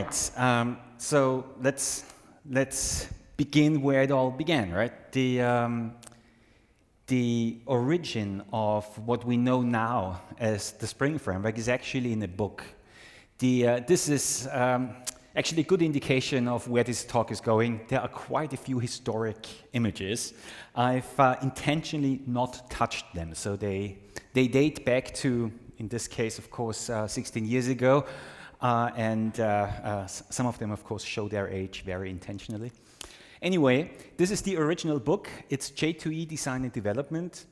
right. So let's begin where it all began, right? The origin of what we know now as the Spring Framework is actually in a book. This is actually a good indication of where this talk is going. There are quite a few historic images. I've intentionally not touched them, so they date back to, in this case, of course, 16 years ago, and some of them, of course, show their age very intentionally. Anyway, this is the original book. It's J2E Design and Development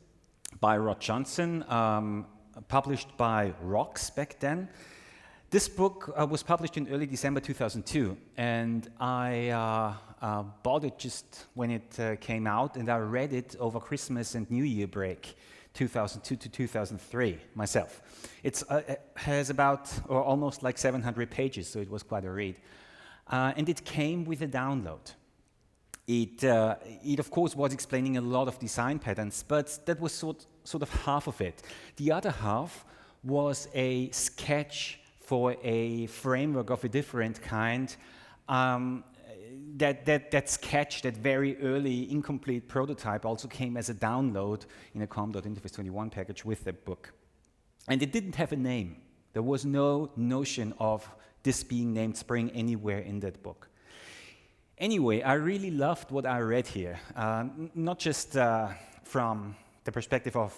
by Rod Johnson, published by Rocks back then. This book was published in early December 2002, and I bought it just when it came out, and I read it over Christmas and New Year break, 2002 to 2003, myself. It has about, or almost like 700 pages, so it was quite a read. And it came with a download. It of course was explaining a lot of design patterns, but that was sort of half of it. The other half was a sketch for a framework of a different kind. That sketch, that very early incomplete prototype, also came as a download in a com.interface 21 package with the book. And it didn't have a name. There was no notion of this being named Spring anywhere in that book. Anyway, I really loved what I read here, not just from the perspective of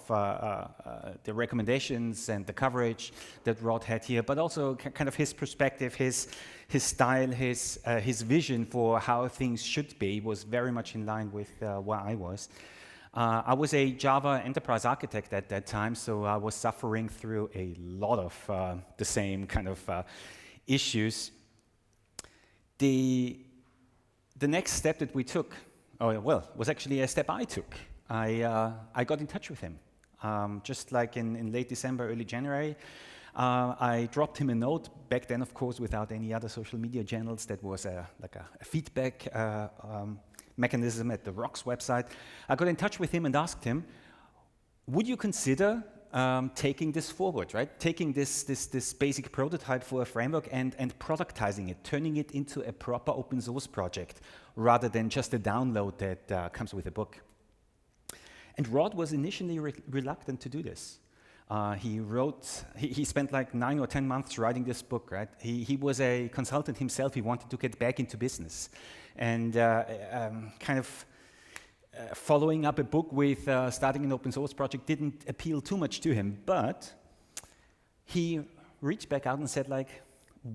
the recommendations and the coverage that Rod had here, but also kind of his perspective, his style, his vision for how things should be was very much in line with where I was. I was a Java enterprise architect at that time, so I was suffering through a lot of the same kind of issues. The next step that we took, was actually a step I took. I got in touch with him, just like in late December, early January. I dropped him a note, back then, of course, without any other social media channels. That was like a feedback mechanism at the Rocks website. I got in touch with him and asked him, would you consider taking this forward, right? Taking this basic prototype for a framework and productizing it, turning it into a proper open source project, rather than just a download that comes with a book. And Rod was initially reluctant to do this. He spent like 9 or 10 months writing this book, right? He was a consultant himself. He wanted to get back into business. And kind of following up a book with starting an open source project didn't appeal too much to him, but he reached back out and said, like,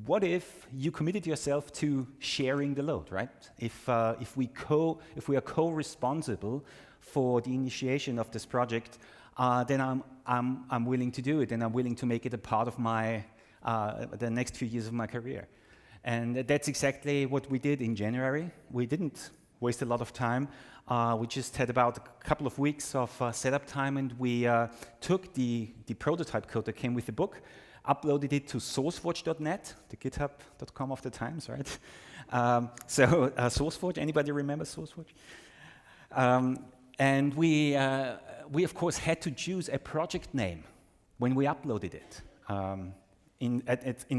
what if you committed yourself to sharing the load, right? If we are co-responsible for the initiation of this project, then I'm willing to do it, and I'm willing to make it a part of my the next few years of my career. And that's exactly what we did in January. We didn't waste a lot of time. We just had about a couple of weeks of setup time, and we took the prototype code that came with the book, uploaded it to sourceforge.net, the github.com of the times, right? SourceForge, anybody remember SourceForge? And we of course had to choose a project name when we uploaded it. In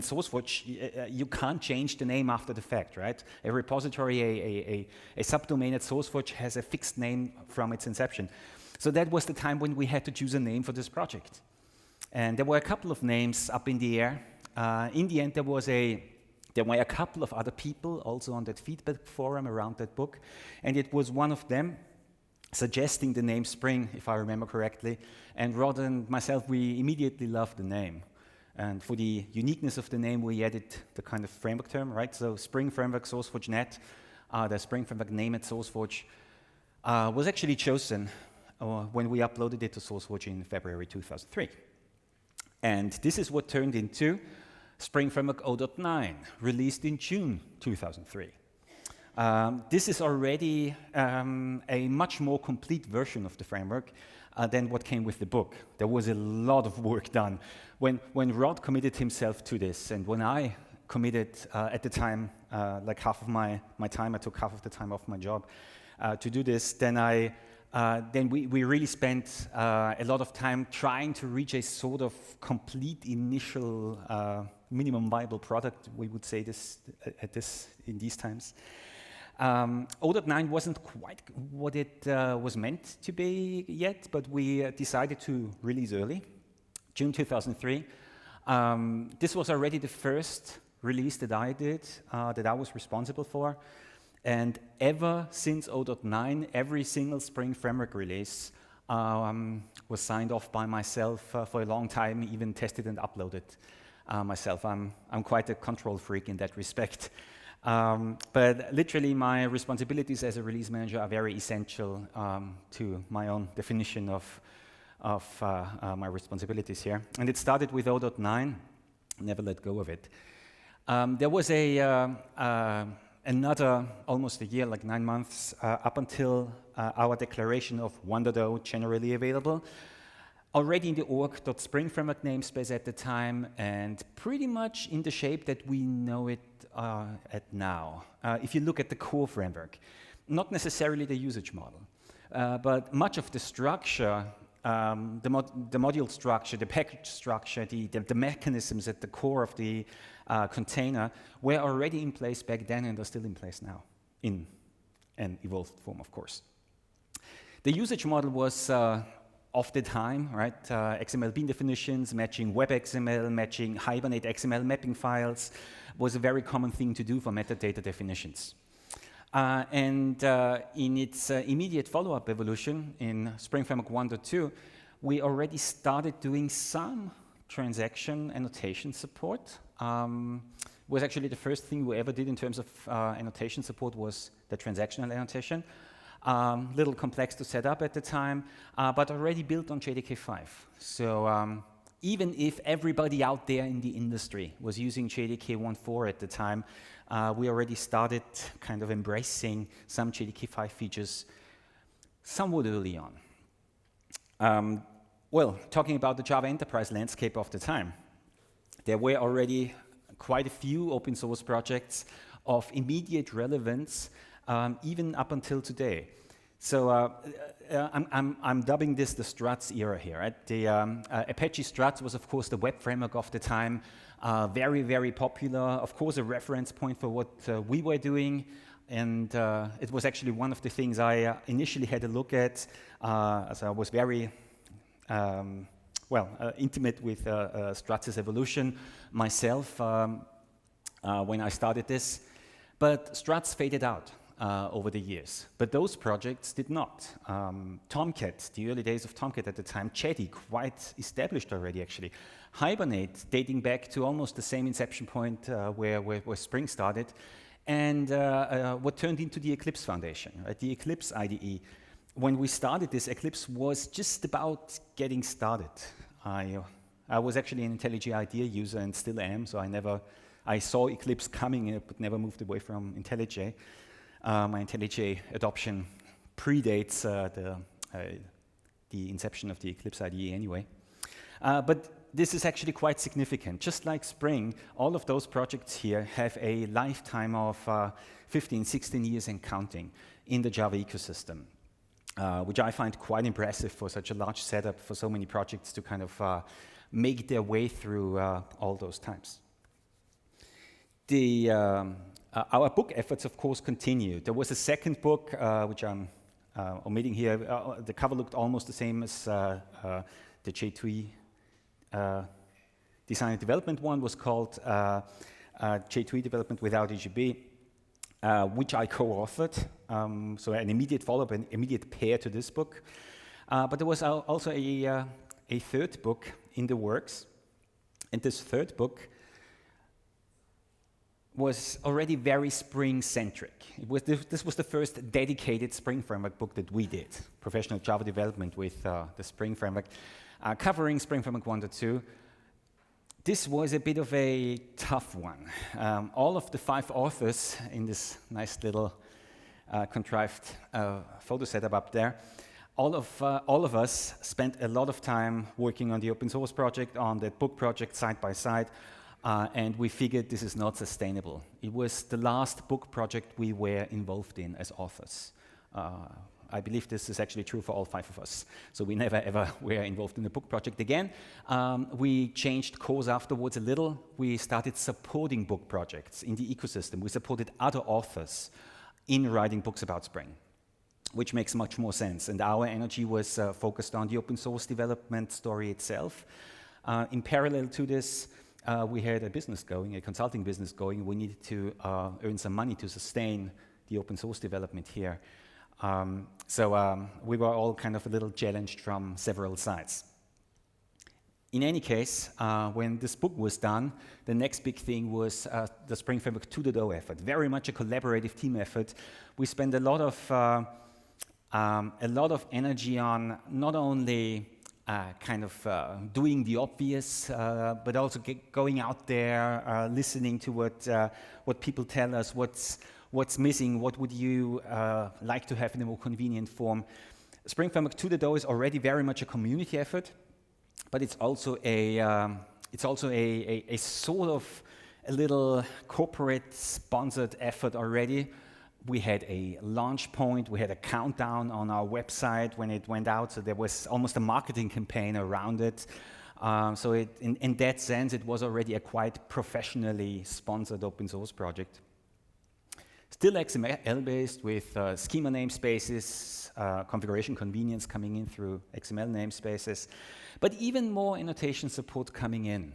SourceForge, you can't change the name after the fact, right? A repository, a subdomain at SourceForge has a fixed name from its inception. So that was the time when we had to choose a name for this project. And there were a couple of names up in the air. In the end, there were a couple of other people also on that feedback forum around that book, and it was one of them suggesting the name Spring, if I remember correctly. And Rod and myself, we immediately loved the name. And for the uniqueness of the name, we added the kind of framework term, right? So Spring Framework SourceForge.net, the Spring Framework name at SourceForge, was actually chosen when we uploaded it to SourceForge in February 2003. And this is what turned into Spring Framework 0.9, released in June 2003. This is already a much more complete version of the framework than what came with the book. There was a lot of work done. When Rod committed himself to this, and when I committed at the time, like half of my time, I took half of the time off my job to do this, then I then we really spent a lot of time trying to reach a sort of complete initial minimum viable product, we would say this in these times. 0.9 wasn't quite what it was meant to be yet, but we decided to release early, June 2003. This was already the first release that I did, that I was responsible for. And ever since 0.9, every single Spring Framework release was signed off by myself for a long time, even tested and uploaded myself. I'm quite a control freak in that respect. But literally, my responsibilities as a release manager are very essential to my own definition of my responsibilities here. And it started with 0.9, never let go of it. There was another almost a year, like 9 months, up until our declaration of 1.0 generally available. Already in the org.spring framework namespace at the time, and pretty much in the shape that we know it at now. If you look at the core framework, not necessarily the usage model, but much of the structure, the module structure, the package structure, the mechanisms at the core of the container were already in place back then and are still in place now, in an evolved form, of course. The usage model was of the time, right? XML bean definitions, matching web XML, matching Hibernate XML mapping files was a very common thing to do for metadata definitions. And in its immediate follow-up evolution in Spring Framework 1.2, we already started doing some transaction annotation support. Was actually the first thing we ever did in terms of annotation support was the transactional annotation. Little complex to set up at the time, but already built on JDK 5. So even if everybody out there in the industry was using JDK 1.4 at the time, we already started kind of embracing some JDK 5 features somewhat early on. Well, talking about the Java enterprise landscape of the time, there were already quite a few open source projects of immediate relevance, even up until today. So I'm dubbing this the Struts era here. Right? The Apache Struts was, of course, the web framework of the time, very, very popular. Of course, a reference point for what we were doing, and it was actually one of the things I initially had a look at, as I was very intimate with Struts' evolution myself when I started this. But Struts faded out over the years. But those projects did not. Tomcat, the early days of Tomcat at the time, Chatty, quite established already actually. Hibernate, dating back to almost the same inception point where Spring started, and what turned into the Eclipse Foundation, right? The Eclipse IDE. When we started this, Eclipse was just about getting started. I was actually an IntelliJ IDEA user and still am, so I saw Eclipse coming but never moved away from IntelliJ. My IntelliJ adoption predates the inception of the Eclipse IDE anyway. But this is actually quite significant. Just like Spring, all of those projects here have a lifetime of 15, 16 years and counting in the Java ecosystem. Which I find quite impressive for such a large setup, for so many projects to kind of make their way through all those times. Our book efforts, of course, continue. There was a second book, which I'm omitting here. The cover looked almost the same as the J2E design and development one, was called J2E Development Without EGB. Which I co-authored, so an immediate follow-up, an immediate pair to this book. But there was also a third book in the works, and this third book was already very Spring-centric. This was the first dedicated Spring Framework book that we did, professional Java development with the Spring Framework, covering Spring Framework 1.2. This was a bit of a tough one. All of the 5 authors in this nice little contrived photo setup up there, all of us spent a lot of time working on the open source project, on that book project side by side, and we figured this is not sustainable. It was the last book project we were involved in as authors. I believe this is actually true for all 5 of us. So we never ever were involved in a book project again. We changed course afterwards a little. We started supporting book projects in the ecosystem. We supported other authors in writing books about Spring, which makes much more sense. And our energy was focused on the open source development story itself. In parallel to this, we had a business going, a consulting business going. We needed to earn some money to sustain the open source development here. So we were all kind of a little challenged from several sides. In any case, when this book was done, the next big thing was the Spring Framework 2.0 effort, very much a collaborative team effort. We spent a lot of energy on not only doing the obvious, but also going out there, listening to what people tell us, what's missing, what would you like to have in a more convenient form. Spring Framework 2.0 is already very much a community effort, but it's also a sort of a little corporate sponsored effort already. We had a launch point, we had a countdown on our website when it went out, so there was almost a marketing campaign around it. So in that sense, it was already a quite professionally sponsored open source project. Still XML-based with schema namespaces, configuration convenience coming in through XML namespaces, but even more annotation support coming in.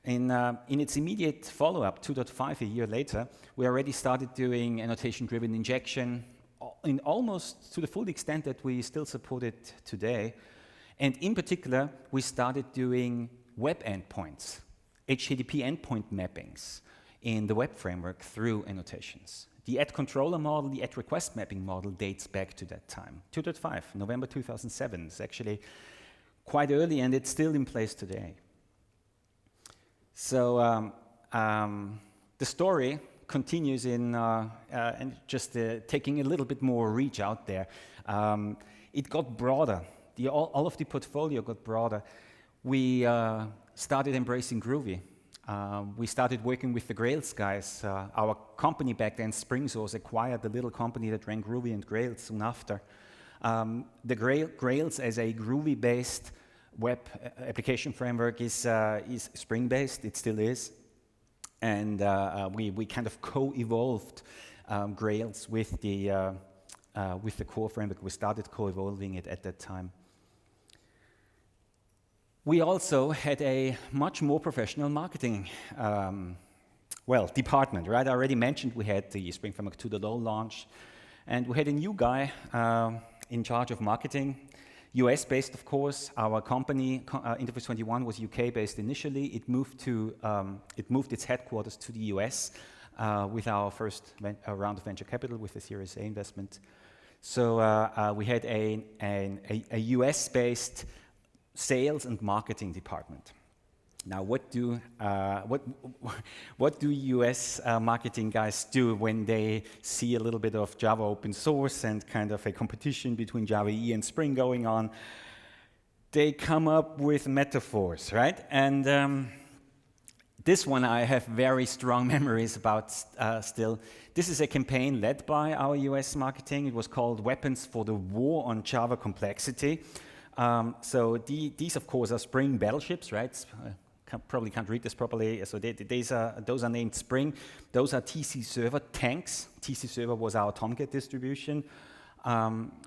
In its immediate follow-up, 2.5, a year later, we already started doing annotation-driven injection in almost to the full extent that we still support it today. And in particular, we started doing web endpoints, HTTP endpoint mappings in the web framework through annotations. The add-controller model, the add-request mapping model dates back to that time. 2.5, November 2007. It's actually quite early, and it's still in place today. So the story continues in and just taking a little bit more reach out there. It got broader. All of the portfolio got broader. We started embracing Groovy. We started working with the Grails guys. Our company back then, SpringSource, acquired the little company that ran Groovy and Grails soon after. The Grails as a Groovy-based web application framework is Spring-based, it still is. And we kind of co-evolved Grails with the core framework. We started co-evolving it at that time. We also had a much more professional marketing department, right? I already mentioned we had the Spring Framework 2.0 launch, and we had a new guy in charge of marketing, US-based, of course. Our company, Interface 21, was UK-based initially. It moved its headquarters to the US with our first round of venture capital with the Series A investment. So we had a US-based sales and marketing department. Now, what do US marketing guys do when they see a little bit of Java open source and kind of a competition between Java EE and Spring going on? They come up with metaphors, right? And this one I have very strong memories about still. This is a campaign led by our US marketing. It was called Weapons for the War on Java Complexity. So these, of course, are Spring battleships, right? Probably can't read this properly. So those are named Spring. Those are TC Server tanks. TC Server was our Tomcat distribution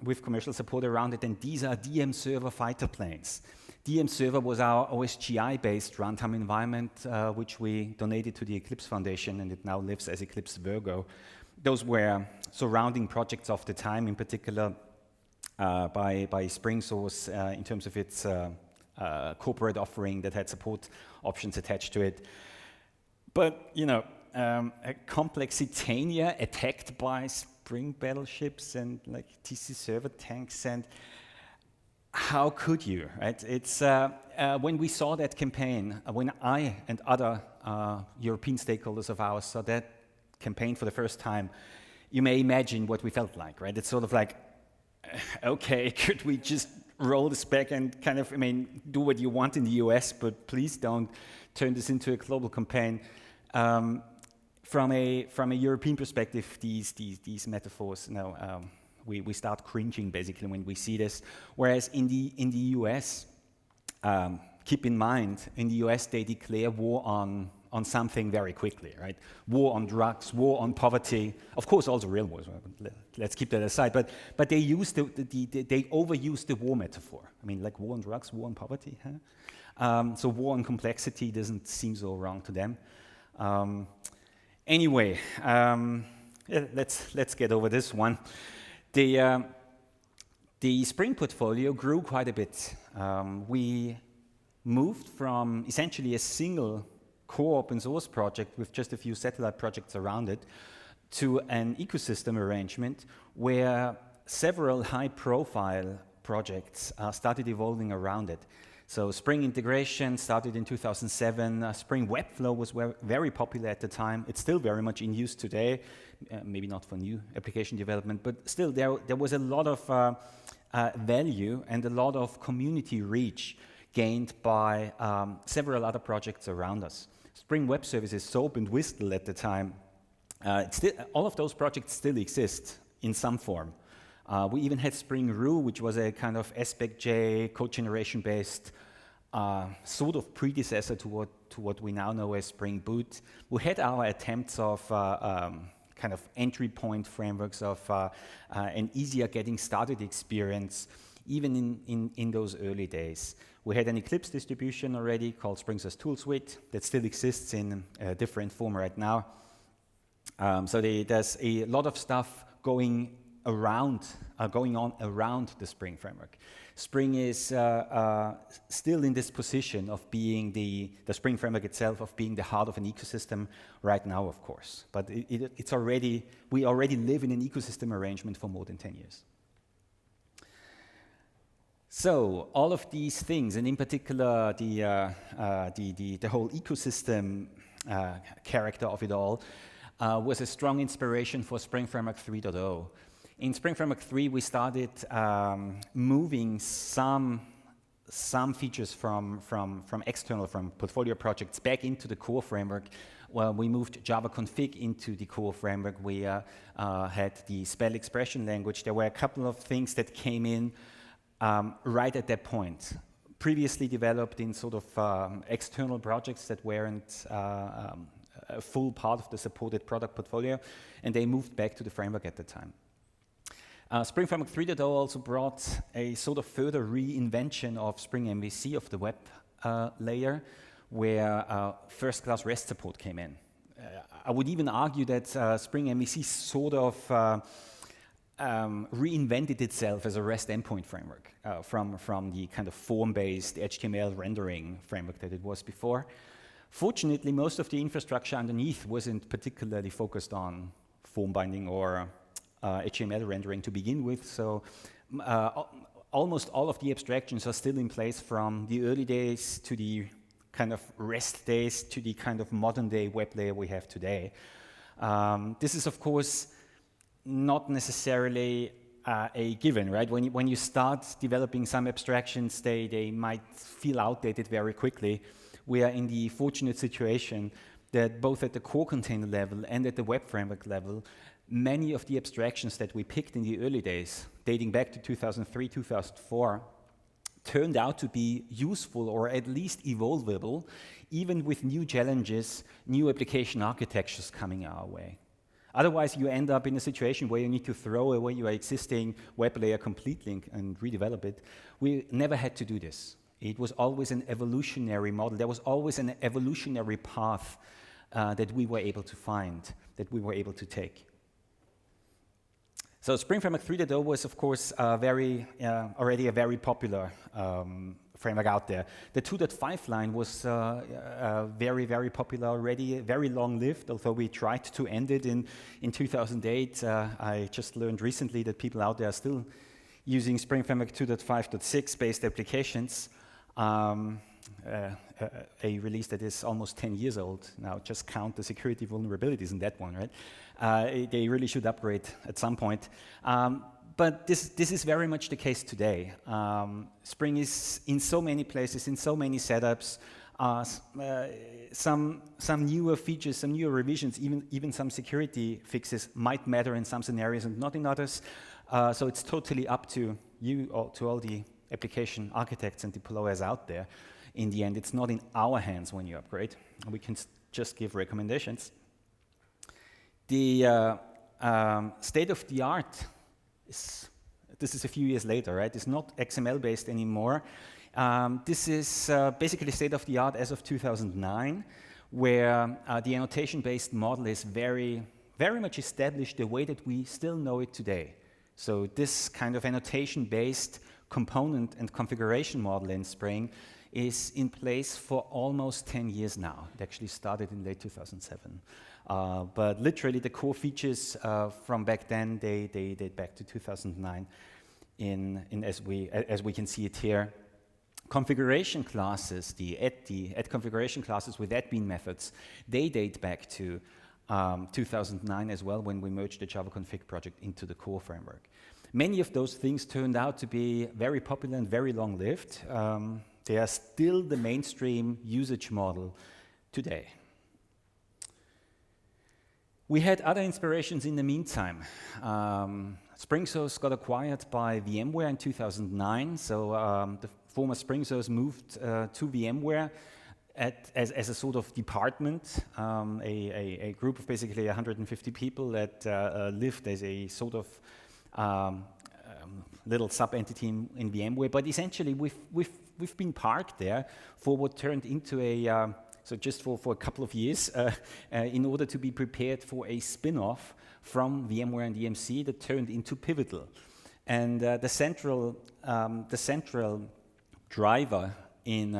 with commercial support around it. And these are DM Server fighter planes. DM Server was our OSGI-based runtime environment, which we donated to the Eclipse Foundation, and it now lives as Eclipse Virgo. Those were surrounding projects of the time, in particular by SpringSource in terms of its corporate offering that had support options attached to it. But, you know, Complexitania attacked by Spring battleships and like TC Server tanks, and how could you, right? It's when we saw that campaign, when I and other European stakeholders of ours saw that campaign for the first time, you may imagine what we felt like, right? It's sort of like, okay, could we just roll this back and kind of, do what you want in the US, but please don't turn this into a global campaign. From a European perspective, these metaphors we start cringing basically when we see this. Whereas in the US, keep in mind, in the US they declare war on something very quickly, right? War on drugs, war on poverty, of course also real wars, let's keep that aside, but they use they overuse the war metaphor. I mean, like war on drugs, war on poverty, huh? So war on complexity doesn't seem so wrong to them. Anyway, let's get over this one. The Spring portfolio grew quite a bit. We moved from essentially a single core open source project with just a few satellite projects around it to an ecosystem arrangement where several high-profile projects started evolving around it. So Spring integration started in 2007. Spring Webflow was very popular at the time. It's still very much in use today, maybe not for new application development, but still there was a lot of value and a lot of community reach gained by several other projects around us. Spring Web Services, SOAP and Whistle at the time, all of those projects still exist in some form. We even had Spring Roo, which was a kind of SPECJ code generation based sort of predecessor to what we now know as Spring Boot. We had our attempts of kind of entry point frameworks of an easier getting started experience, even in those early days. We had an Eclipse distribution already called Spring SaaS Tool Suite that still exists in a different form right now. So there's a lot of stuff going on around the Spring framework. Spring is still in this position of being the Spring framework itself, of being the heart of an ecosystem right now, of course. But we already live in an ecosystem arrangement for more than 10 years. So all of these things, and in particular the whole ecosystem character of it all, was a strong inspiration for Spring Framework 3.0. In Spring Framework 3, we started moving some features from external, from portfolio projects back into the core framework. Well, we moved Java config into the core framework. We had the spell expression language. There were a couple of things that came in right at that point. Previously developed in sort of external projects that weren't a full part of the supported product portfolio, and they moved back to the framework at the time. Spring Framework 3.0 also brought a sort of further reinvention of Spring MVC, of the web layer, where first-class REST support came in. I would even argue that Spring MVC sort of reinvented itself as a REST endpoint framework from the kind of form-based HTML rendering framework that it was before. Fortunately, most of the infrastructure underneath wasn't particularly focused on form binding or HTML rendering to begin with, so almost all of the abstractions are still in place from the early days to the kind of REST days to the kind of modern day web layer we have today. This is, of course, not necessarily a given, right? When you start developing some abstractions, they might feel outdated very quickly. We are in the fortunate situation that both at the core container level and at the web framework level, many of the abstractions that we picked in the early days, dating back to 2003, 2004, turned out to be useful or at least evolvable, even with new challenges, new application architectures coming our way. Otherwise, you end up in a situation where you need to throw away your existing web layer completely and redevelop it. We never had to do this. It was always an evolutionary model. There was always an evolutionary path that we were able to find, that we were able to take. So Spring Framework 3.0 was, of course, already a very popular framework out there. The 2.5 line was very, very popular already, very long-lived, although we tried to end it in 2008. I just learned recently that people out there are still using Spring Framework 2.5.6 based applications. A release that is almost 10 years old now. Just count the security vulnerabilities in that one, right? They really should upgrade at some point. But this is very much the case today. Spring is in so many places, in so many setups. Some newer features, some newer revisions, even some security fixes might matter in some scenarios and not in others. So it's totally up to you, to all the application architects and deployers out there. In the end, it's not in our hands when you upgrade. We can just give recommendations. The state of the art is, this is a few years later, right? It's not XML based anymore. This is basically state of the art as of 2009, where the annotation based model is very much established the way that we still know it today. So this kind of annotation based component and configuration model in Spring is in place for almost 10 years now. It actually started in late 2007. But literally the core features from back then, they date back to 2009 as we can see it here. Configuration classes, the add configuration classes with add bean methods, they date back to 2009 as well, when we merged the Java config project into the core framework. Many of those things turned out to be very popular and very long-lived. They are still the mainstream usage model today. We had other inspirations in the meantime. SpringSource got acquired by VMware in 2009, so the former SpringSource moved to VMware as a sort of department, a group of basically 150 people that lived as a sort of little sub-entity in VMware, but essentially we've been parked there for what turned into a, so just for a couple of years, in order to be prepared for a spin-off from VMware and EMC that turned into Pivotal. And the central driver in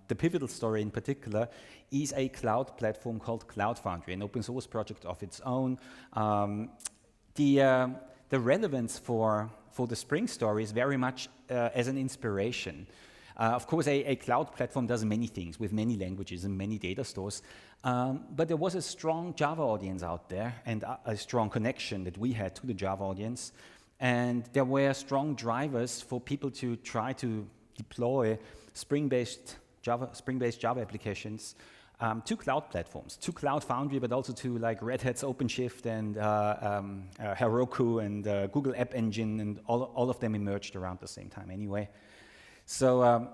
the Pivotal story in particular is a cloud platform called Cloud Foundry, an open source project of its own. The relevance for the Spring story is very much as an inspiration. Of course, a cloud platform does many things with many languages and many data stores, but there was a strong Java audience out there and a strong connection that we had to the Java audience, and there were strong drivers for people to try to deploy Spring-based Java applications to cloud platforms, to Cloud Foundry, but also to like Red Hat's OpenShift and Heroku and Google App Engine, and all of them emerged around the same time anyway. So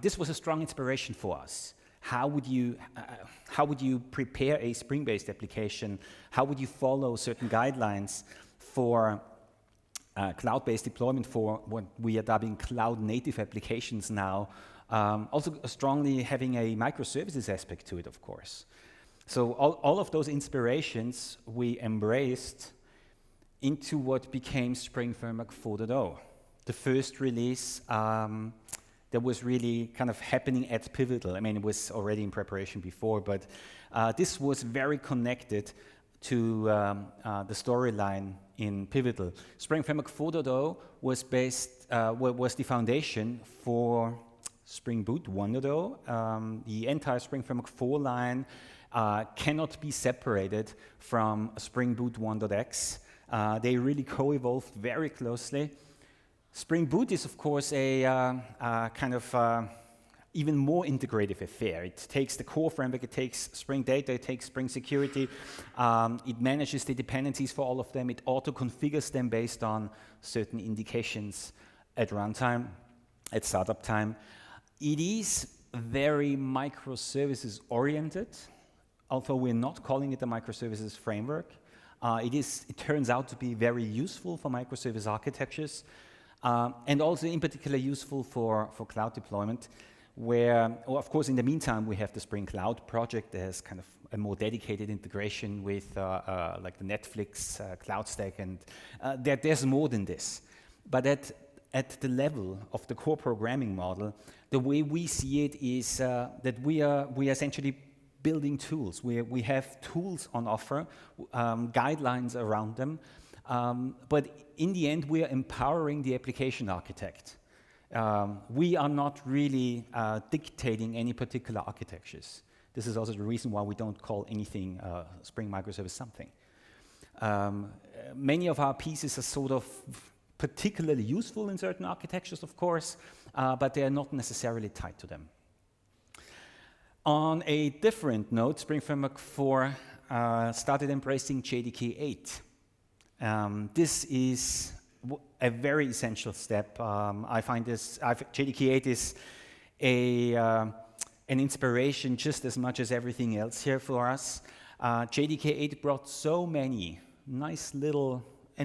this was a strong inspiration for us. How would you prepare a Spring-based application? How would you follow certain guidelines for cloud-based deployment for what we are dubbing cloud-native applications now? Also strongly having a microservices aspect to it, of course. So all of those inspirations we embraced into what became Spring Framework 4.0. The first release that was really kind of happening at Pivotal. I mean, it was already in preparation before, but this was very connected to the storyline in Pivotal. Spring Framework 4.0 was the foundation for Spring Boot 1.0. The entire Spring Framework 4 line cannot be separated from Spring Boot 1.x. They really co-evolved very closely. Spring Boot is, of course, a kind of even more integrative affair. It takes the core framework, it takes Spring Data, it takes Spring Security, it manages the dependencies for all of them, it auto-configures them based on certain indications at runtime, at startup time. It is very microservices oriented, although we're not calling it a microservices framework. It turns out to be very useful for microservice architectures, and also in particular useful for cloud deployment, where, of course, in the meantime, we have the Spring Cloud project that has kind of a more dedicated integration with like the Netflix cloud stack, and there's more than this. But at the level of the core programming model, the way we see it is that we are essentially building tools. We have tools on offer, guidelines around them, but in the end, we are empowering the application architect. We are not really dictating any particular architectures. This is also the reason why we don't call anything Spring Microservice something. Many of our pieces are sort of particularly useful in certain architectures, of course, but they are not necessarily tied to them. On a different note, Spring Framework 4 started embracing JDK 8. This is a very essential step. I find JDK 8 is an inspiration just as much as everything else here for us. JDK 8 brought so many nice little,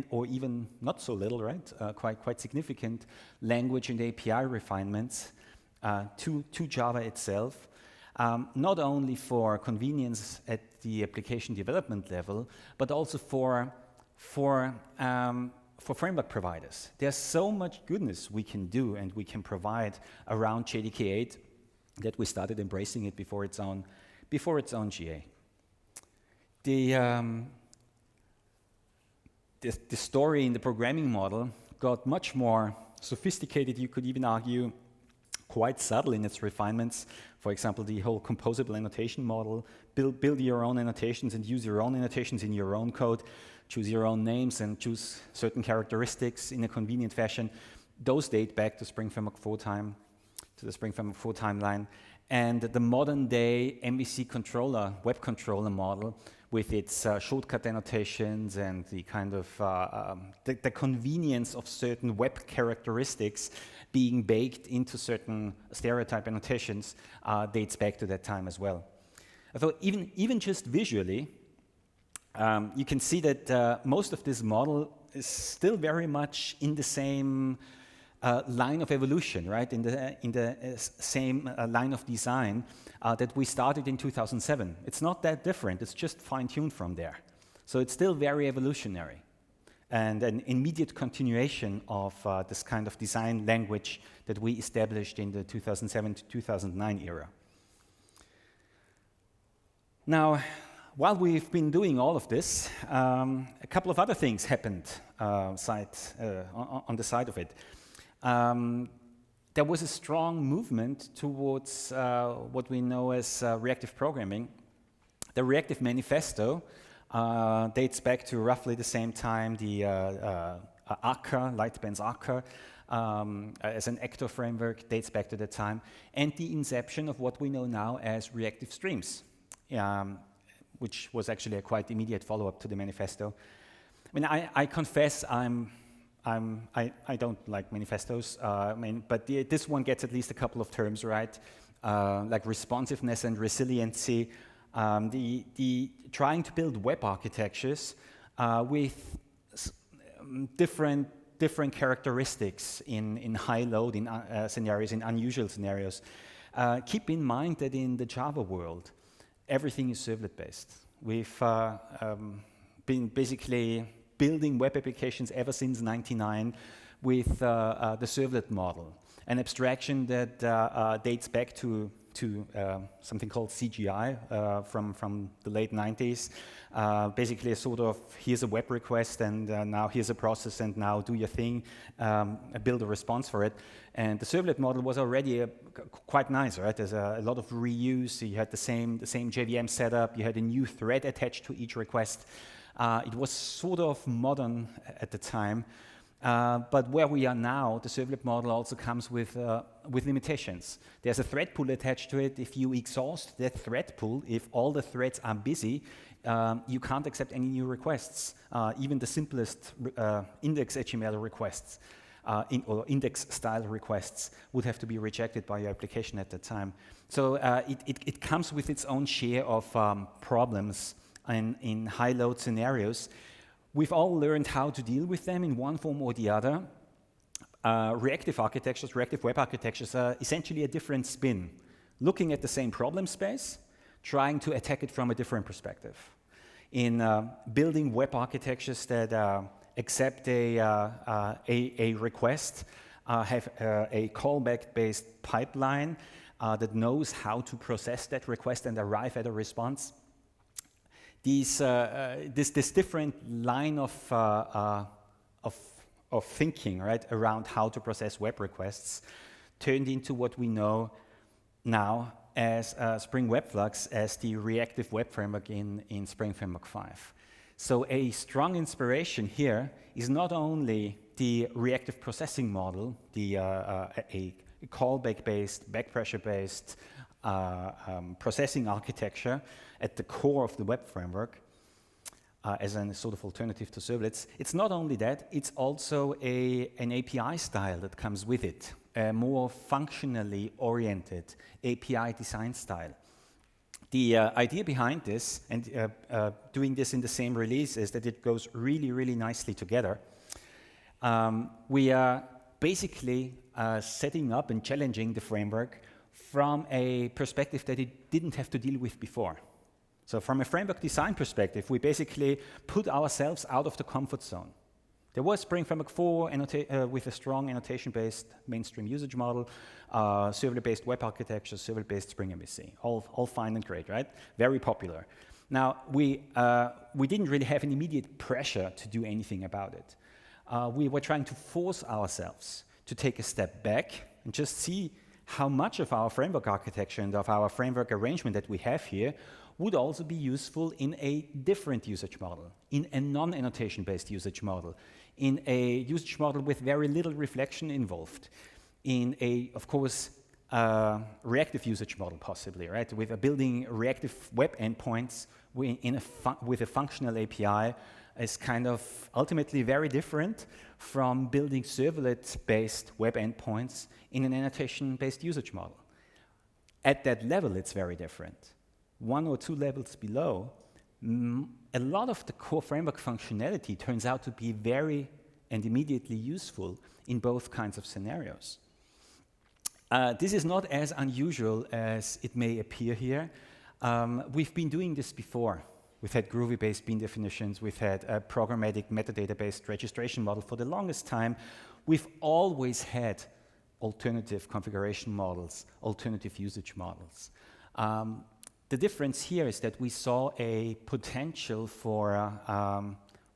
or even not so little, right? Quite significant language and API refinements to Java itself. Not only for convenience at the application development level, but also for framework providers. There's so much goodness we can do and we can provide around JDK 8 that we started embracing it before its own GA. The story in the programming model got much more sophisticated, you could even argue quite subtle in its refinements. For example, the whole composable annotation model, build your own annotations and use your own annotations in your own code, choose your own names and choose certain characteristics in a convenient fashion. Those date back to Spring Framework 4 time, to the Spring Framework 4 timeline. And the modern day MVC controller, web controller model with its shortcut annotations and the kind of the convenience of certain web characteristics being baked into certain stereotype annotations dates back to that time as well. Although even just visually, you can see that most of this model is still very much in the same line of evolution, right? In the same line of design that we started in 2007. It's not that different. It's just fine-tuned from there. So it's still very evolutionary and an immediate continuation of this kind of design language that we established in the 2007 to 2009 era. Now, while we've been doing all of this, a couple of other things happened on the side of it. There was a strong movement towards what we know as reactive programming. The Reactive Manifesto dates back to roughly the same time the Akka, Lightband's Akka, as an actor framework dates back to that time, and the inception of what we know now as reactive streams, which was actually a quite immediate follow-up to the manifesto. I mean, I confess I don't like manifestos, but this one gets at least a couple of terms right, like responsiveness and resiliency. The trying to build web architectures with different characteristics in high load in scenarios, in unusual scenarios. Keep in mind that in the Java world, everything is servlet based. We've been basically building web applications ever since '99 with the servlet model, an abstraction that dates back to something called CGI from the late 90s. Basically a sort of, here's a web request and now here's a process and now do your thing, build a response for it. And the servlet model was already quite nice, right? There's a lot of reuse, you had the same JVM setup, you had a new thread attached to each request. It was sort of modern at the time, but where we are now, the servlet model also comes with limitations. There's a thread pool attached to it. If you exhaust that thread pool, if all the threads are busy, you can't accept any new requests. Even the simplest index HTML requests or index style requests would have to be rejected by your application at that time. So it comes with its own share of problems in high load scenarios. We've all learned how to deal with them in one form or the other. Reactive architectures, reactive web architectures are essentially a different spin, looking at the same problem space, trying to attack it from a different perspective. In building web architectures that accept a request, have a callback-based pipeline that knows how to process that request and arrive at a response. This different line of thinking, right, around how to process web requests turned into what we know now as Spring Web Flux, as the Reactive Web Framework in Spring Framework 5. So a strong inspiration here is not only the reactive processing model, a callback-based, backpressure-based, processing architecture at the core of the web framework as a sort of alternative to servlets. It's not only that, it's also an API style that comes with it, a more functionally oriented API design style. The idea behind this, and doing this in the same release, is that it goes really, really nicely together. We are basically setting up and challenging the framework from a perspective that it didn't have to deal with before. So from a framework design perspective, we basically put ourselves out of the comfort zone. There was Spring Framework 4 with a strong annotation-based mainstream usage model, server-based web architecture, server-based Spring MVC, all fine and great, right? Very popular. Now, we didn't really have an immediate pressure to do anything about it. We were trying to force ourselves to take a step back and just see how much of our framework architecture and of our framework arrangement that we have here would also be useful in a different usage model, in a non-annotation-based usage model, in a usage model with very little reflection involved, in a, of course, reactive usage model possibly, right? With building reactive web endpoints with a functional API is kind of ultimately very different from building servlet-based web endpoints in an annotation-based usage model. At that level, it's very different. 1 or 2 levels below, a lot of the core framework functionality turns out to be very and immediately useful in both kinds of scenarios. This is not as unusual as it may appear here. We've been doing this before. We've had Groovy-based bean definitions. We've had a programmatic metadata-based registration model for the longest time. We've always had alternative configuration models, alternative usage models. The difference here is that we saw a potential for,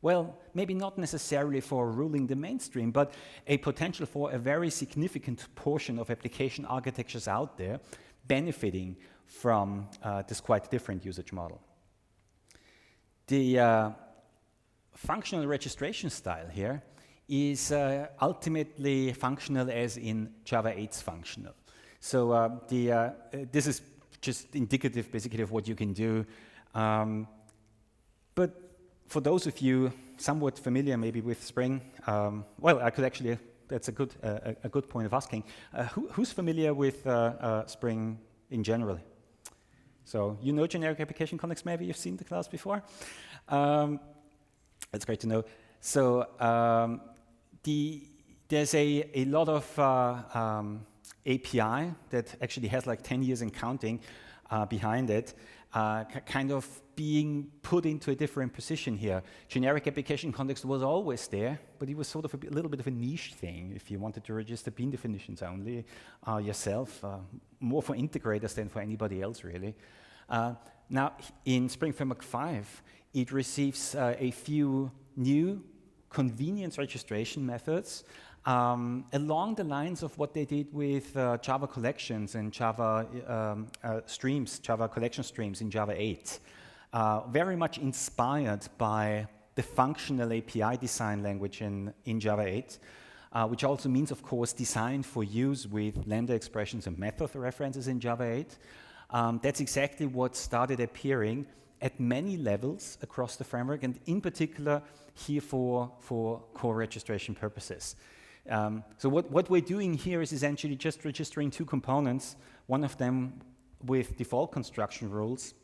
well, maybe not necessarily for ruling the mainstream, but a potential for a very significant portion of application architectures out there benefiting from this quite different usage model. The functional registration style here is ultimately functional as in Java 8's functional. So this is just indicative basically of what you can do. But for those of you somewhat familiar maybe with Spring, well, I could actually, that's a good point of asking. Who's familiar with Spring in general? So you know generic application context, maybe you've seen the class before. That's great to know. So there's a lot of API that actually has like 10 years and counting behind it, kind of being put into a different position here. Generic application context was always there, but it was sort of a little bit of a niche thing if you wanted to register bean definitions only yourself, more for integrators than for anybody else really. Now in Spring Framework 5, it receives a few new convenience registration methods along the lines of what they did with Java collections and Java streams, Java collection streams in Java 8. Very much inspired by the functional API design language in Java 8, which also means, of course, designed for use with Lambda expressions and method references in Java 8. That's exactly what started appearing at many levels across the framework, and in particular here for core registration purposes. So what we're doing here is essentially just registering 2 components, one of them with default construction rules,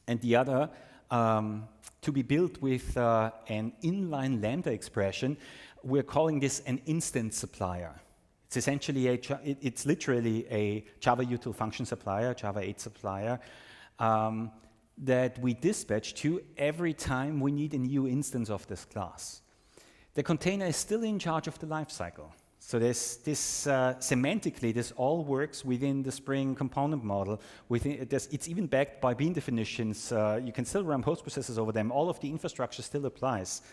and the other to be built with an inline Lambda expression. We're calling this an instance supplier. It's essentially it's literally a Java util function supplier, Java 8 supplier, that we dispatch to every time we need a new instance of this class. The container is still in charge of the lifecycle. So semantically, this all works within the Spring component model. It's even backed by bean definitions. You can still run post processes over them. All of the infrastructure still applies.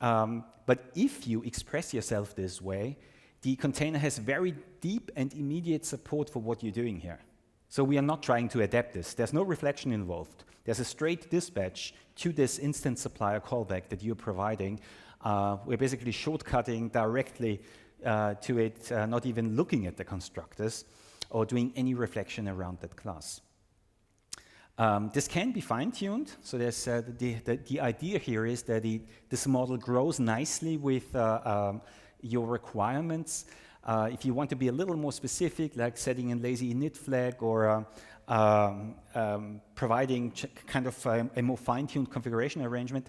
But if you express yourself this way, the container has very deep and immediate support for what you're doing here. So we are not trying to adapt this. There's no reflection involved. There's a straight dispatch to this instance supplier callback that you're providing. We're basically shortcutting directly to it, not even looking at the constructors. or doing any reflection around that class. This can be fine-tuned, so there's, the idea here is that this model grows nicely with your requirements. If you want to be a little more specific, like setting a lazy init flag or providing kind of a more fine-tuned configuration arrangement,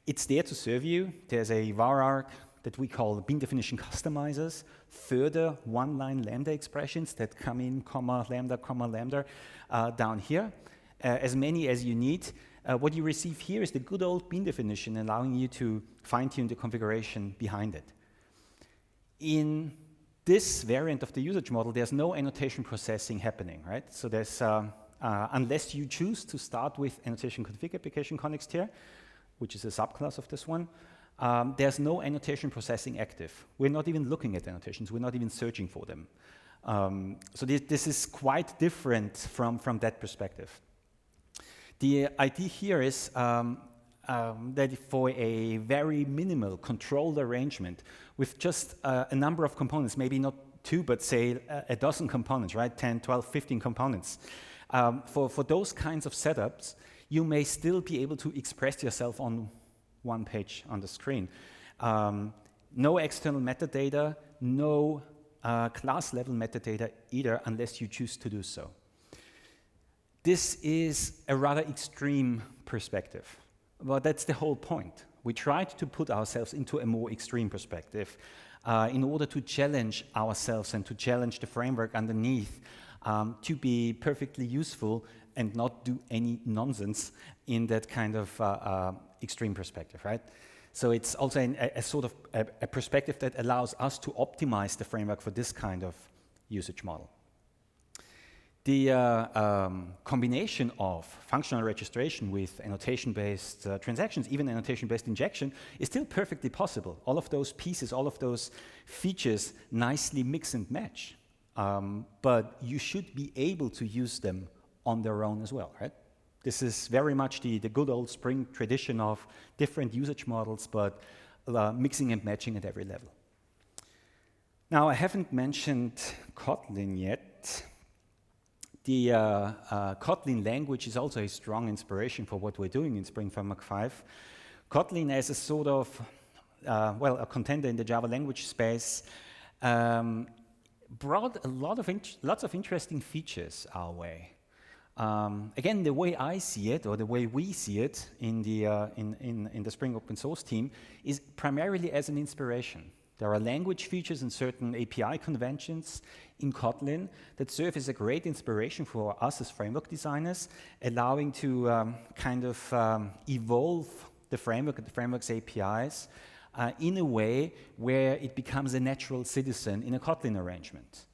it's there to serve you. There's a var arc that we call bean definition customizers, further one-line lambda expressions that come in, comma, lambda, down here. As many as you need. What you receive here is the good old bean definition, allowing you to fine-tune the configuration behind it. In this variant of the usage model, there's no annotation processing happening, right? So there's, unless you choose to start with annotation config application context here, which is a subclass of this one, there's no annotation processing active. We're not even looking at annotations. We're not even searching for them. So this is quite different from that perspective. The idea here is that for a very minimal controlled arrangement with just a number of components, maybe not 2, but say a dozen components, right? 10, 12, 15 components. For those kinds of setups, you may still be able to express yourself on one page on the screen. No external metadata, no class level metadata either, unless you choose to do so. This is a rather extreme perspective, but that's the whole point. We tried to put ourselves into a more extreme perspective in order to challenge ourselves and to challenge the framework underneath to be perfectly useful and not do any nonsense in that kind of extreme perspective, right? So it's also a sort of a perspective that allows us to optimize the framework for this kind of usage model. The combination of functional registration with annotation-based transactions, even annotation-based injection, is still perfectly possible. All of those pieces, all of those features nicely mix and match. But you should be able to use them on their own as well, right? This is very much the good old Spring tradition of different usage models, but mixing and matching at every level. Now, I haven't mentioned Kotlin yet. The Kotlin language is also a strong inspiration for what we're doing in Spring Framework 5. Kotlin as a sort of, a contender in the Java language space, brought lots of interesting features our way. Again, the way I see it, or the way we see it in the Spring open source team, is primarily as an inspiration. There are language features and certain API conventions in Kotlin that serve as a great inspiration for us as framework designers, allowing to kind of evolve the framework and the framework's APIs in a way where it becomes a natural citizen in a Kotlin arrangement.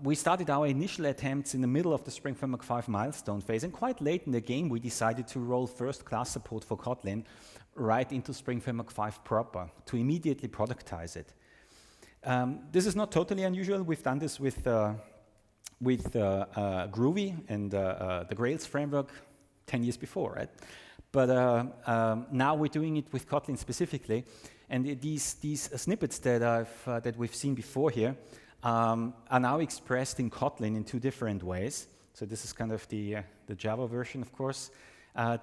We started our initial attempts in the middle of the Spring Framework 5 milestone phase, and quite late in the game we decided to roll first class support for Kotlin right into Spring Framework 5 proper to immediately productize it. This is not totally unusual. We've done this with Groovy and the Grails framework 10 years before, right? But now we're doing it with Kotlin specifically, and these snippets that we've seen before here are now expressed in Kotlin in 2 different ways. So this is kind of the Java version, of course.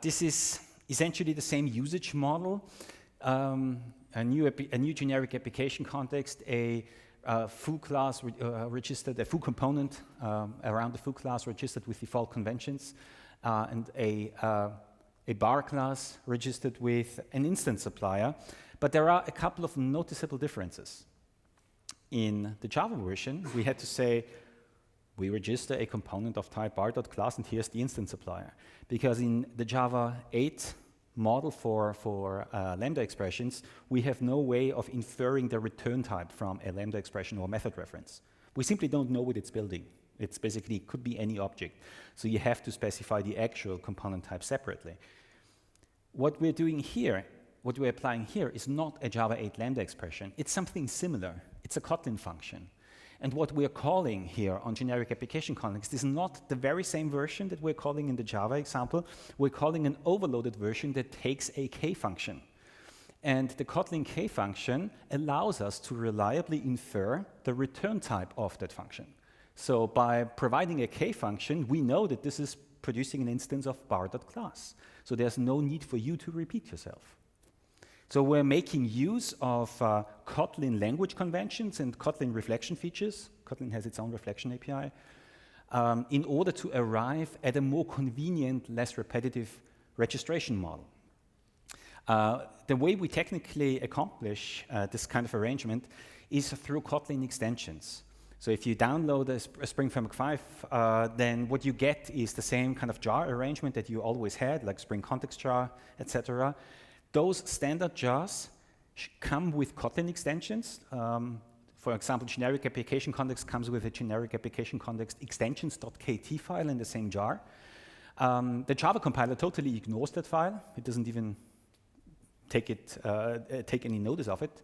This is essentially the same usage model, a new generic application context, a foo class registered, a foo component around the foo class registered with default conventions, and a bar class registered with an instance supplier. But there are a couple of noticeable differences. In the Java version, we had to say, we register a component of type bar.class, and here's the instance supplier. Because in the Java 8 model for Lambda expressions, we have no way of inferring the return type from a Lambda expression or method reference. We simply don't know what it's building. It's basically, it could be any object. So you have to specify the actual component type separately. What we're doing here, what we're applying here is not a Java 8 Lambda expression. It's something similar. It's a Kotlin function. And what we're calling here on generic application context is not the very same version that we're calling in the Java example. We're calling an overloaded version that takes a K function. And the Kotlin K function allows us to reliably infer the return type of that function. So by providing a k function, we know that this is producing an instance of bar.class. So there's no need for you to repeat yourself. So we're making use of Kotlin language conventions and Kotlin reflection features. Kotlin has its own reflection API. In order to arrive at a more convenient, less repetitive registration model. The way we technically accomplish this kind of arrangement is through Kotlin extensions. So if you download a Spring Framework 5, then what you get is the same kind of jar arrangement that you always had, like Spring Context jar, etc. Those standard jars come with Kotlin extensions. For example, generic application context comes with a generic application context extensions.kt file in the same jar. The Java compiler totally ignores that file. It doesn't even take any notice of it.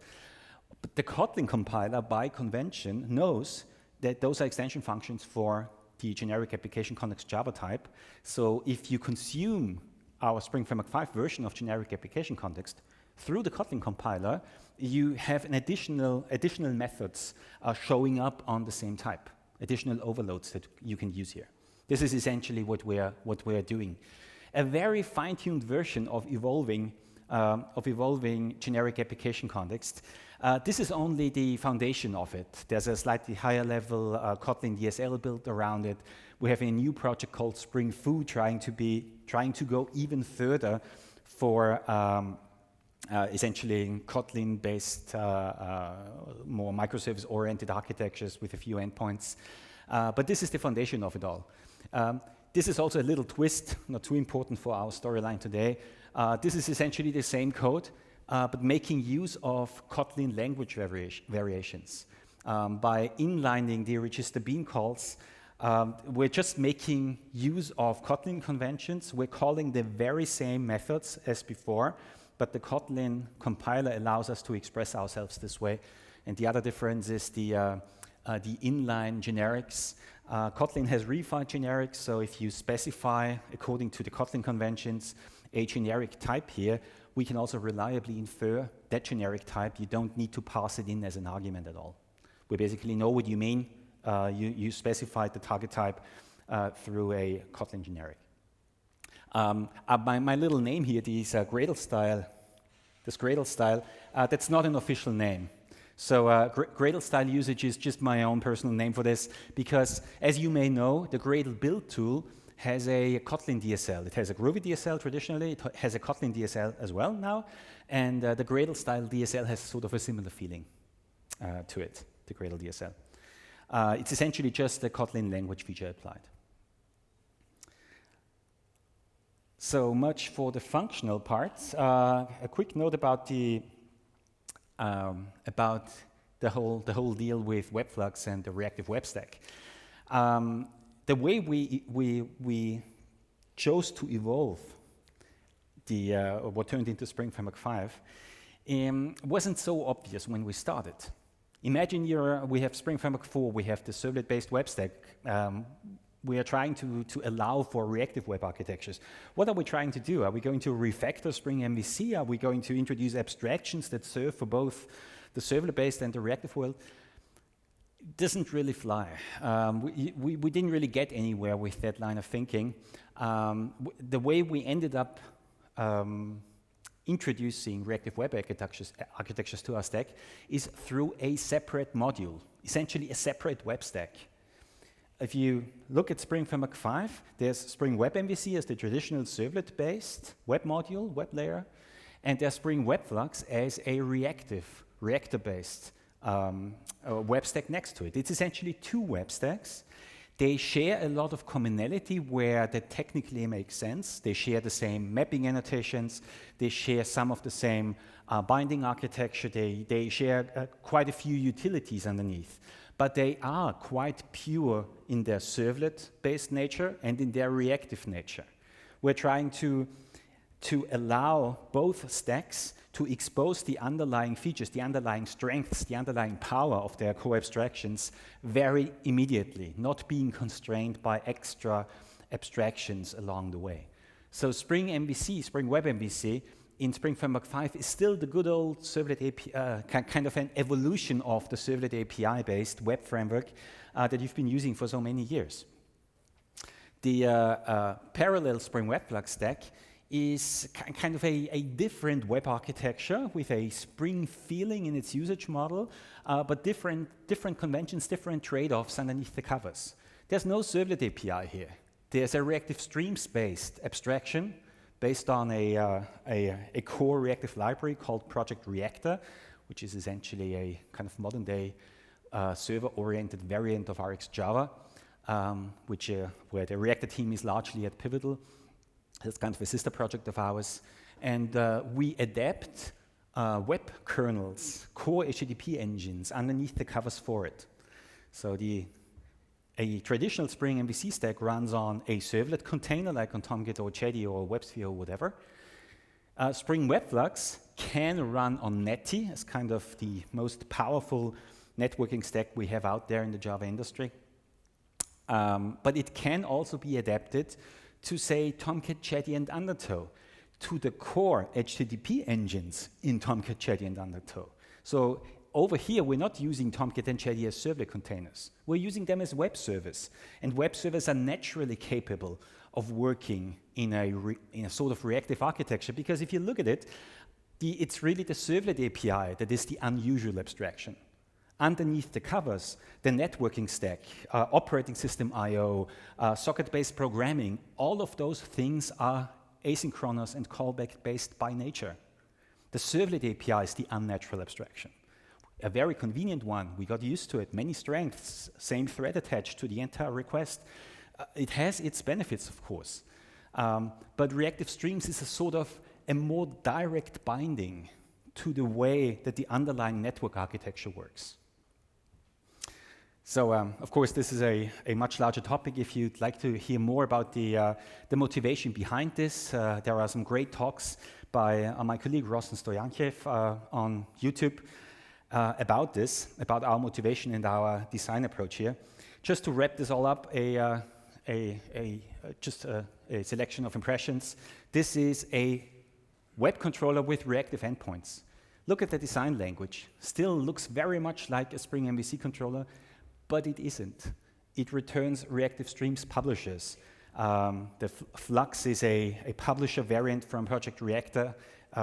But the Kotlin compiler, by convention, knows that those are extension functions for the generic application context Java type. So if you consume our Spring Framework 5 version of generic application context through the Kotlin compiler, you have an additional methods showing up on the same type, additional overloads that you can use here. This is essentially what we're doing. A very fine-tuned version of evolving generic application context. This is only the foundation of it. There's a slightly higher level Kotlin DSL built around it. We have a new project called Spring Foo trying to go even further for essentially Kotlin-based, more microservice-oriented architectures with a few endpoints. But this is the foundation of it all. This is also a little twist, not too important for our storyline today. This is essentially the same code, but making use of Kotlin language variations. By inlining the register bean calls, we're just making use of Kotlin conventions. We're calling the very same methods as before, but the Kotlin compiler allows us to express ourselves this way. And the other difference is the inline generics. Kotlin has refined generics, so if you specify, according to the Kotlin conventions, a generic type here, we can also reliably infer that generic type. You don't need to pass it in as an argument at all. We basically know what you mean. You specified the target type through a Kotlin generic. My little name here, this Gradle style, that's not an official name. So Gradle style usage is just my own personal name for this, because as you may know, the Gradle build tool has a Kotlin DSL. It has a Groovy DSL traditionally, it has a Kotlin DSL as well now, and the Gradle style DSL has sort of a similar feeling to it, the Gradle DSL. It's essentially just a Kotlin language feature applied. So much for the functional parts. A quick note about the whole deal with Web Flux and the reactive web stack. The way we chose to evolve what turned into Spring Framework 5 wasn't so obvious when we started. Imagine we have Spring Framework 4, we have the servlet-based web stack. We are trying to allow for reactive web architectures. What are we trying to do? Are we going to refactor Spring MVC? Are we going to introduce abstractions that serve for both the servlet-based and the reactive world? It doesn't really fly. We didn't really get anywhere with that line of thinking. The way we ended up introducing reactive web architectures to our stack is through a separate module, essentially a separate web stack. If you look at Spring Framework 5, there's Spring Web MVC as the traditional servlet-based web module, web layer, and there's Spring Web Flux as a reactor-based web stack next to it. It's essentially two web stacks. They share a lot of commonality where that technically makes sense. They share the same mapping annotations. They share some of the same binding architecture. They share quite a few utilities underneath. But they are quite pure in their servlet-based nature and in their reactive nature. We're trying to allow both stacks to expose the underlying features, the underlying strengths, the underlying power of their co-abstractions very immediately, not being constrained by extra abstractions along the way. So Spring MVC, Spring Web MVC, in Spring Framework 5 is still the good old servlet API, kind of an evolution of the servlet API-based web framework that you've been using for so many years. The parallel Spring Web Flux stack is kind of a different web architecture with a Spring feeling in its usage model, but different conventions, different trade-offs underneath the covers. There's no servlet API here. There's a reactive streams-based abstraction based on a core reactive library called Project Reactor, which is essentially a kind of modern-day server-oriented variant of RxJava, where the Reactor team is largely at Pivotal. It's kind of a sister project of ours. And we adapt web kernels, core HTTP engines underneath the covers for it. So a traditional Spring MVC stack runs on a servlet container like on Tomcat or Jetty or WebSphere or whatever. Spring Web Flux can run on Netty as kind of the most powerful networking stack we have out there in the Java industry. But it can also be adapted to, say, Tomcat, Jetty, and Undertow, to the core HTTP engines in Tomcat, Jetty, and Undertow. So over here, we're not using Tomcat and Jetty as servlet containers. We're using them as web servers. And web servers are naturally capable of working in a sort of reactive architecture, because if you look at it, it's really the servlet API that is the unusual abstraction. Underneath the covers, the networking stack, operating system I/O, socket-based programming, all of those things are asynchronous and callback-based by nature. The servlet API is the unnatural abstraction. A very convenient one, we got used to it, many strengths, same thread attached to the entire request. It has its benefits, of course. But reactive streams is a sort of a more direct binding to the way that the underlying network architecture works. So, of course, this is a much larger topic. If you'd like to hear more about the motivation behind this, there are some great talks by my colleague Rosten Stojankiev on YouTube about this, about our motivation and our design approach here. Just to wrap this all up, just a selection of impressions. This is a web controller with reactive endpoints. Look at the design language. Still looks very much like a Spring MVC controller, but it isn't. It returns reactive streams publishers. The Flux is a publisher variant from Project Reactor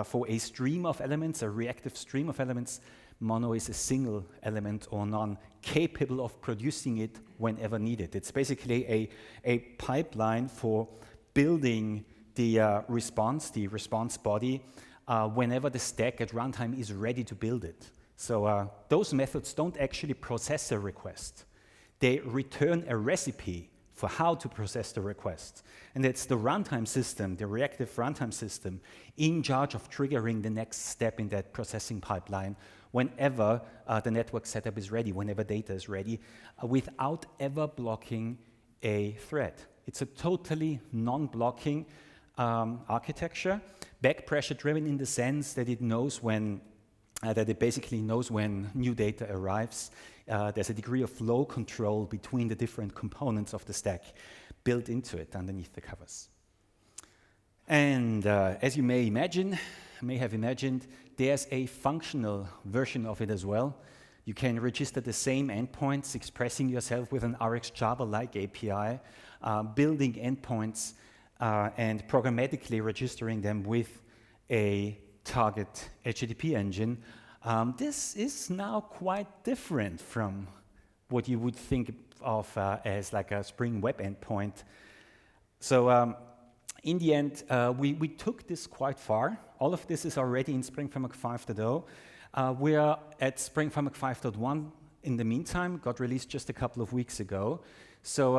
for a stream of elements, a reactive stream of elements. Mono is a single element or none, capable of producing it whenever needed. It's basically a pipeline for building the response body, whenever the stack at runtime is ready to build it. So those methods don't actually process a request. They return a recipe for how to process the request. And it's the runtime system, the reactive runtime system, in charge of triggering the next step in that processing pipeline whenever the network setup is ready, whenever data is ready, without ever blocking a thread. It's a totally non-blocking architecture, back pressure driven in the sense that it knows when that it basically knows when new data arrives. There's a degree of flow control between the different components of the stack built into it underneath the covers. And as you may have imagined, there's a functional version of it as well. You can register the same endpoints, expressing yourself with an RxJava-like API, building endpoints, and programmatically registering them with a target HTTP engine. This is now quite different from what you would think of as like a Spring Web endpoint. So in the end, we took this quite far. All of this is already in Spring Framework 5.0. We are at Spring Framework 5.1 in the meantime, got released just a couple of weeks ago. So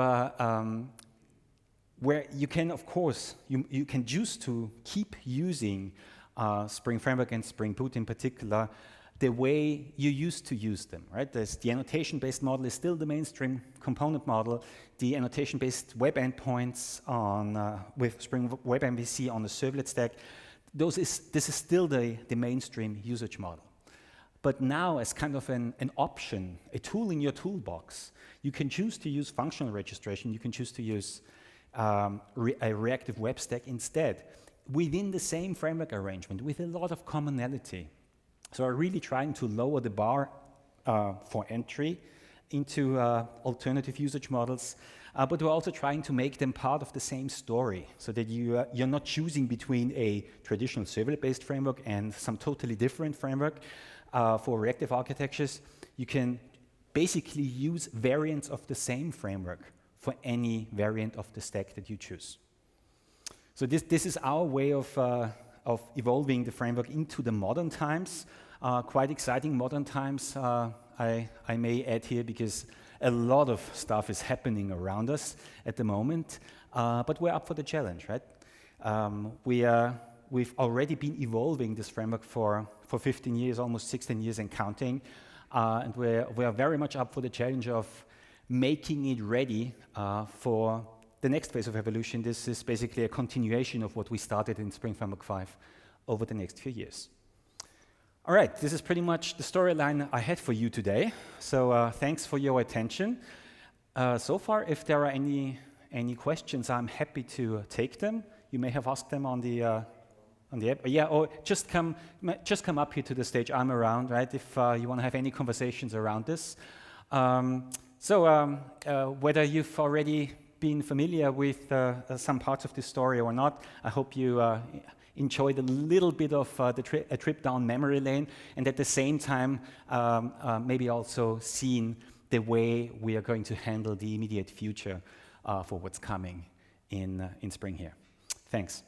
where you can, of course, you can choose to keep using Spring Framework and Spring Boot in particular the way you used to use them, right? The annotation-based model is still the mainstream component model. The annotation-based web endpoints with Spring Web MVC on the servlet stack, this is still the mainstream usage model. But now, as kind of an option, a tool in your toolbox, you can choose to use functional registration. You can choose to use a reactive web stack instead. within the same framework arrangement with a lot of commonality. So we're really trying to lower the bar for entry into alternative usage models, but we're also trying to make them part of the same story, so that you're not choosing between a traditional servlet-based framework and some totally different framework. For reactive architectures, you can basically use variants of the same framework for any variant of the stack that you choose. So this is our way of evolving the framework into the modern times. Quite exciting modern times, I may add here, because a lot of stuff is happening around us at the moment, but we're up for the challenge, right? We've already been evolving this framework for 15 years, almost 16 years and counting, and we are very much up for the challenge of making it ready for the next phase of evolution. This is basically a continuation of what we started in Spring Framework 5 over the next few years. All right, this is pretty much the storyline I had for you today. So thanks for your attention. So far, if there are any questions, I'm happy to take them. You may have asked them on the app. Yeah, or just come up here to the stage. I'm around, right? If you want to have any conversations around this. Whether you've already been familiar with some parts of this story or not, I hope you enjoyed a little bit of a trip down memory lane, and at the same time maybe also seen the way we are going to handle the immediate future for what's coming in spring here. Thanks.